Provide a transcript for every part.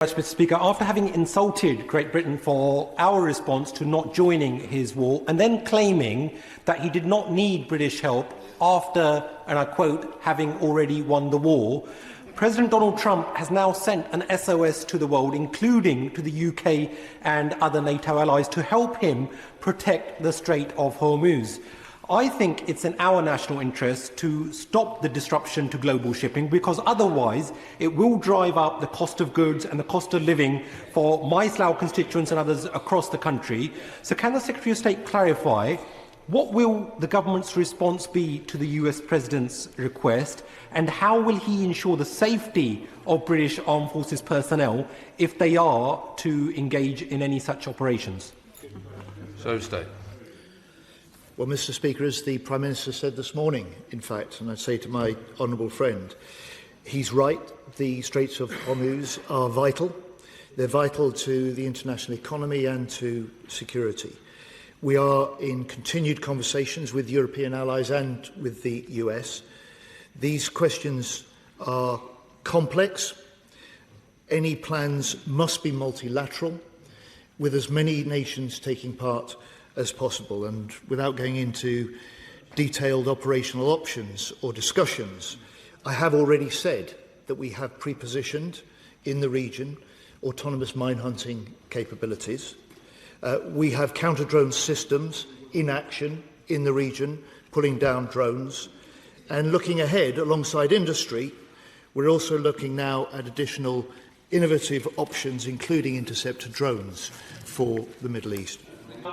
Mr. Speaker, after having insulted Great Britain for our response to not joining his war and then claiming that he did not need British help after, and I quote, having already won the war, President Donald Trump has now sent an SOS to the world, including to the UK and other NATO allies, to help him protect the Strait of Hormuz. I think it's in our national interest to stop the disruption to global shipping, because otherwise it will drive up the cost of goods and the cost of living for my Slough constituents and others across the country. So can the Secretary of State clarify what will the government's response be to the US President's request, and how will he ensure the safety of British Armed Forces personnel if they are to engage in any such operations? So state. Well, Mr. Speaker, as the Prime Minister said this morning, in fact, and I say to my honourable friend, he's right, the Straits of Hormuz are vital. They're vital to the international economy and to security. We are in continued conversations with European allies and with the US. These questions are complex. Any plans must be multilateral, with as many nations taking part as possible. And without going into detailed operational options or discussions, I have already said that we have pre-positioned in the region autonomous mine hunting capabilities. We have counter-drone systems in action in the region, pulling down drones. And looking ahead, alongside industry, we're also looking now at additional innovative options, including interceptor drones for the Middle East.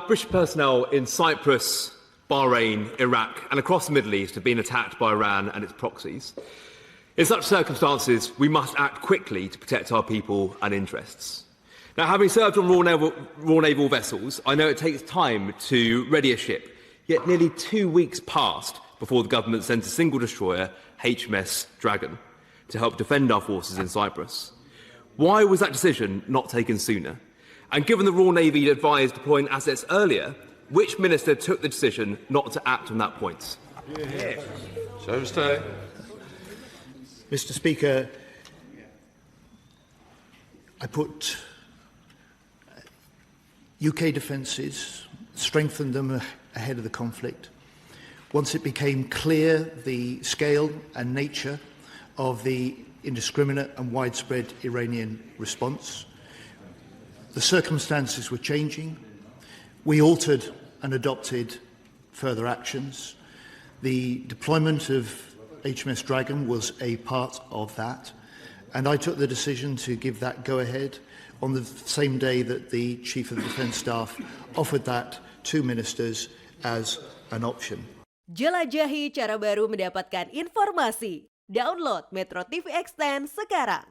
British personnel in Cyprus, Bahrain, Iraq and across the Middle East have been attacked by Iran and its proxies. In such circumstances, we must act quickly to protect our people and interests. Now, having served on Royal Naval vessels, I know it takes time to ready a ship, yet nearly 2 weeks passed before the government sent a single destroyer, HMS Dragon, to help defend our forces in Cyprus. Why was that decision not taken sooner? And given the Royal Navy advised deploying assets earlier, which minister took the decision not to act on that point? So stay. Mr. Speaker, I put UK defences, strengthened them ahead of the conflict. Once it became clear the scale and nature of the indiscriminate and widespread Iranian response, the circumstances were changing. We altered and adopted further actions. The deployment of HMS Dragon was a part of that, and I took the decision to give that go-ahead on the same day that the Chief of the Defence Staff offered that to ministers as an option. Jelajahi cara baru mendapatkan informasi. Download MetroTV Extend sekarang.